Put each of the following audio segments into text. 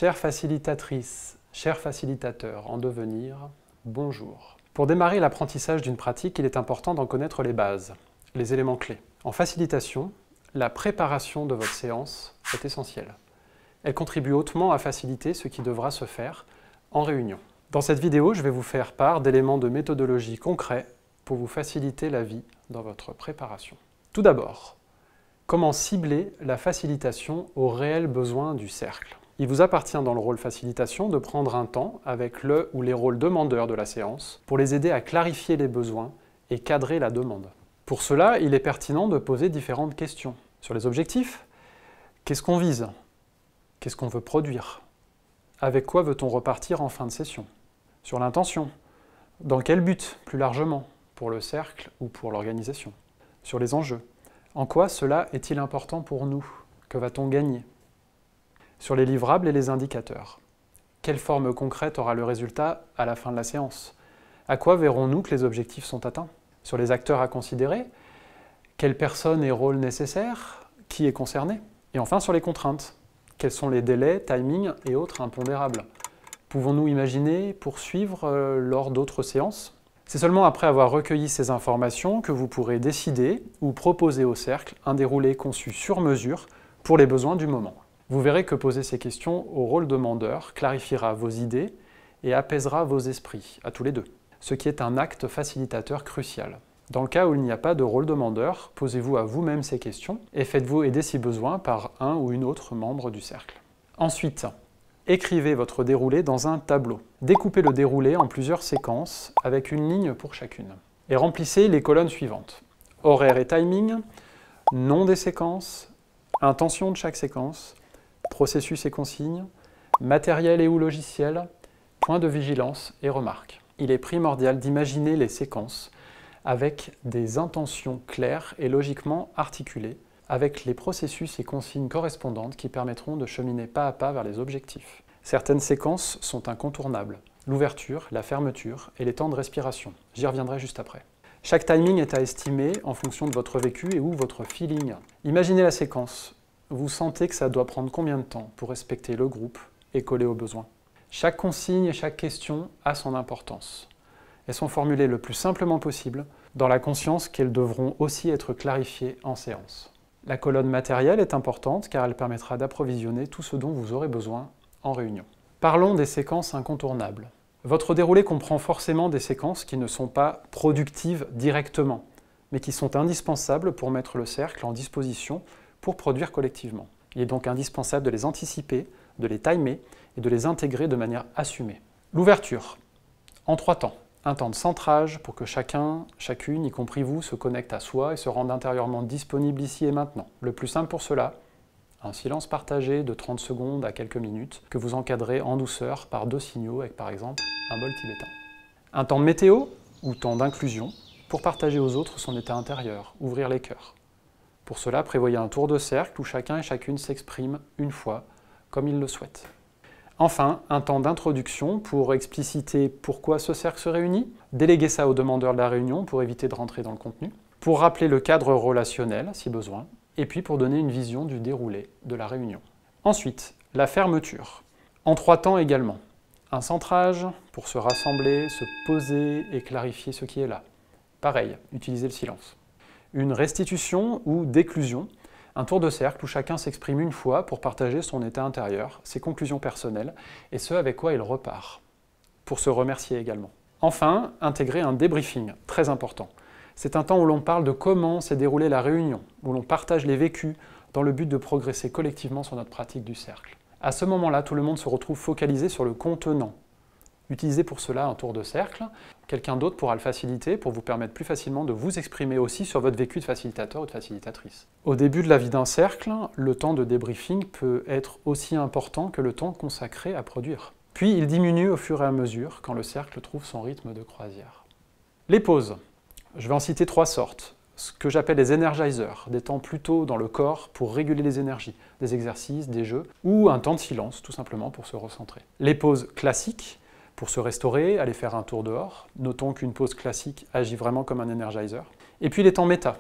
Chères facilitatrices, chers facilitateurs en devenir, bonjour. Pour démarrer l'apprentissage d'une pratique, il est important d'en connaître les bases, les éléments clés. En facilitation, la préparation de votre séance est essentielle. Elle contribue hautement à faciliter ce qui devra se faire en réunion. Dans cette vidéo, je vais vous faire part d'éléments de méthodologie concrets pour vous faciliter la vie dans votre préparation. Tout d'abord, comment cibler la facilitation aux réels besoins du cercle? Il vous appartient dans le rôle facilitation de prendre un temps avec le ou les rôles demandeurs de la séance pour les aider à clarifier les besoins et cadrer la demande. Pour cela, il est pertinent de poser différentes questions. Sur les objectifs, qu'est-ce qu'on vise? Qu'est-ce qu'on veut produire? Avec quoi veut-on repartir en fin de session? Sur l'intention, dans quel but, plus largement, pour le cercle ou pour l'organisation? Sur les enjeux, en quoi cela est-il important pour nous? Que va-t-on gagner? Sur les livrables et les indicateurs, quelle forme concrète aura le résultat à la fin de la séance? À quoi verrons-nous que les objectifs sont atteints? Sur les acteurs à considérer, quelles personnes et rôles nécessaires? Qui est concerné? Et enfin sur les contraintes, quels sont les délais, timings et autres impondérables? Pouvons-nous imaginer poursuivre lors d'autres séances? C'est seulement après avoir recueilli ces informations que vous pourrez décider ou proposer au cercle un déroulé conçu sur mesure pour les besoins du moment. Vous verrez que poser ces questions au rôle demandeur clarifiera vos idées et apaisera vos esprits, à tous les deux, ce qui est un acte facilitateur crucial. Dans le cas où il n'y a pas de rôle demandeur, posez-vous à vous-même ces questions et faites-vous aider si besoin par un ou une autre membre du cercle. Ensuite, écrivez votre déroulé dans un tableau. Découpez le déroulé en plusieurs séquences avec une ligne pour chacune. Et remplissez les colonnes suivantes. Horaire et timing, nom des séquences, intention de chaque séquence, processus et consignes, matériel et ou logiciel, points de vigilance et remarques. Il est primordial d'imaginer les séquences avec des intentions claires et logiquement articulées, avec les processus et consignes correspondantes qui permettront de cheminer pas à pas vers les objectifs. Certaines séquences sont incontournables, l'ouverture, la fermeture et les temps de respiration. J'y reviendrai juste après. Chaque timing est à estimer en fonction de votre vécu et ou votre feeling. Imaginez la séquence. Vous sentez que ça doit prendre combien de temps pour respecter le groupe et coller aux besoins? Chaque consigne et chaque question a son importance. Elles sont formulées le plus simplement possible, dans la conscience qu'elles devront aussi être clarifiées en séance. La colonne matérielle est importante car elle permettra d'approvisionner tout ce dont vous aurez besoin en réunion. Parlons des séquences incontournables. Votre déroulé comprend forcément des séquences qui ne sont pas productives directement, mais qui sont indispensables pour mettre le cercle en disposition pour produire collectivement. Il est donc indispensable de les anticiper, de les timer et de les intégrer de manière assumée. L'ouverture, en 3 temps. Un temps de centrage pour que chacun, chacune, y compris vous, se connecte à soi et se rende intérieurement disponible ici et maintenant. Le plus simple pour cela, un silence partagé de 30 secondes à quelques minutes que vous encadrez en douceur par 2 signaux avec par exemple un bol tibétain. Un temps de météo ou temps d'inclusion pour partager aux autres son état intérieur, ouvrir les cœurs. Pour cela, prévoyez un tour de cercle où chacun et chacune s'exprime une fois comme il le souhaite. Enfin, un temps d'introduction pour expliciter pourquoi ce cercle se réunit, déléguer ça aux demandeurs de la réunion pour éviter de rentrer dans le contenu, pour rappeler le cadre relationnel si besoin, et puis pour donner une vision du déroulé de la réunion. Ensuite, la fermeture, en 3 temps également. Un centrage pour se rassembler, se poser et clarifier ce qui est là. Pareil, utilisez le silence. Une restitution ou déclusion, un tour de cercle où chacun s'exprime une fois pour partager son état intérieur, ses conclusions personnelles et ce avec quoi il repart, pour se remercier également. Enfin, intégrer un débriefing, très important. C'est un temps où l'on parle de comment s'est déroulée la réunion, où l'on partage les vécus dans le but de progresser collectivement sur notre pratique du cercle. À ce moment-là, tout le monde se retrouve focalisé sur le contenant. Utilisez pour cela un tour de cercle. Quelqu'un d'autre pourra le faciliter pour vous permettre plus facilement de vous exprimer aussi sur votre vécu de facilitateur ou de facilitatrice. Au début de la vie d'un cercle, le temps de débriefing peut être aussi important que le temps consacré à produire. Puis il diminue au fur et à mesure quand le cercle trouve son rythme de croisière. Les pauses. Je vais en citer 3 sortes. Ce que j'appelle les energizers, des temps plutôt dans le corps pour réguler les énergies, des exercices, des jeux, ou un temps de silence tout simplement pour se recentrer. Les pauses classiques, pour se restaurer, aller faire un tour dehors. Notons qu'une pause classique agit vraiment comme un energizer. Et puis les temps méta.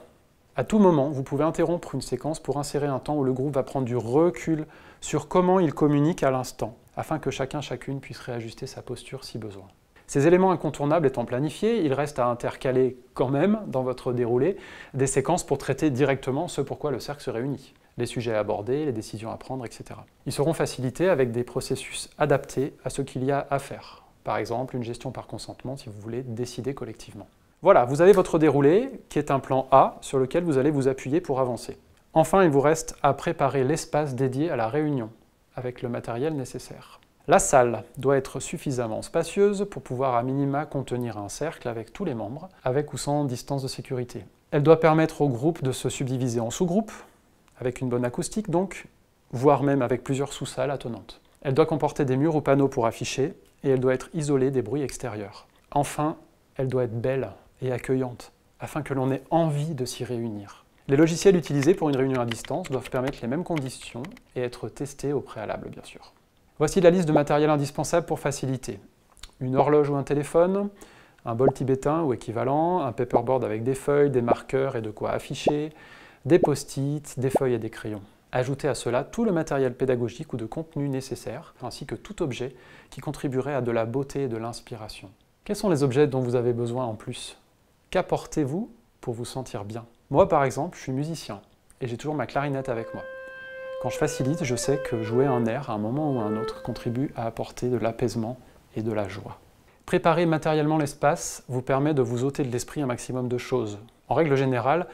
À tout moment, vous pouvez interrompre une séquence pour insérer un temps où le groupe va prendre du recul sur comment il communique à l'instant, afin que chacune puisse réajuster sa posture si besoin. Ces éléments incontournables étant planifiés, il reste à intercaler quand même dans votre déroulé des séquences pour traiter directement ce pourquoi le cercle se réunit. Les sujets à aborder, les décisions à prendre, etc. Ils seront facilités avec des processus adaptés à ce qu'il y a à faire. Par exemple, une gestion par consentement si vous voulez décider collectivement. Voilà, vous avez votre déroulé qui est un plan A sur lequel vous allez vous appuyer pour avancer. Enfin, il vous reste à préparer l'espace dédié à la réunion avec le matériel nécessaire. La salle doit être suffisamment spacieuse pour pouvoir à minima contenir un cercle avec tous les membres, avec ou sans distance de sécurité. Elle doit permettre au groupe de se subdiviser en sous-groupes, avec une bonne acoustique donc, voire même avec plusieurs sous-salles attenantes. Elle doit comporter des murs ou panneaux pour afficher, et elle doit être isolée des bruits extérieurs. Enfin, elle doit être belle et accueillante, afin que l'on ait envie de s'y réunir. Les logiciels utilisés pour une réunion à distance doivent permettre les mêmes conditions et être testés au préalable, bien sûr. Voici la liste de matériel indispensable pour faciliter. Une horloge ou un téléphone, un bol tibétain ou équivalent, un paperboard avec des feuilles, des marqueurs et de quoi afficher, des post-it, des feuilles et des crayons. Ajoutez à cela tout le matériel pédagogique ou de contenu nécessaire, ainsi que tout objet qui contribuerait à de la beauté et de l'inspiration. Quels sont les objets dont vous avez besoin en plus? Qu'apportez-vous pour vous sentir bien? Moi, par exemple, je suis musicien et j'ai toujours ma clarinette avec moi. Quand je facilite, je sais que jouer un air à un moment ou à un autre contribue à apporter de l'apaisement et de la joie. Préparer matériellement l'espace vous permet de vous ôter de l'esprit un maximum de choses. En règle générale,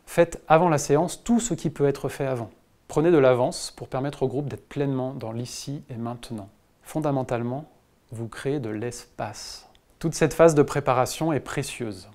faites avant la séance tout ce qui peut être fait avant. Prenez de l'avance pour permettre au groupe d'être pleinement dans l'ici et maintenant. Fondamentalement, vous créez de l'espace. Toute cette phase de préparation est précieuse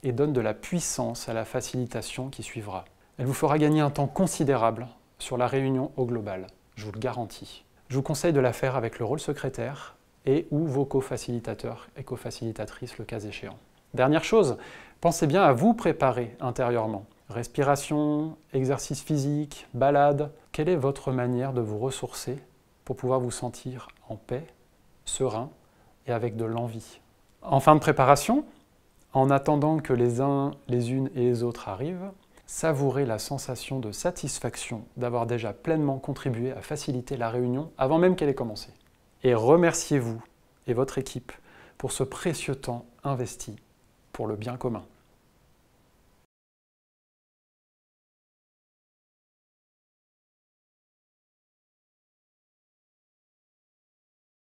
et donne de la puissance à la facilitation qui suivra. Elle vous fera gagner un temps considérable sur la réunion au global, je vous le garantis. Je vous conseille de la faire avec le rôle secrétaire et ou vos co-facilitateurs et co-facilitatrices le cas échéant. Dernière chose, pensez bien à vous préparer intérieurement. Respiration, exercice physique, balade. Quelle est votre manière de vous ressourcer pour pouvoir vous sentir en paix, serein et avec de l'envie? En fin de préparation, en attendant que les uns, les unes et les autres arrivent, savourez la sensation de satisfaction d'avoir déjà pleinement contribué à faciliter la réunion avant même qu'elle ait commencé. Et remerciez-vous et votre équipe pour ce précieux temps investi pour le bien commun.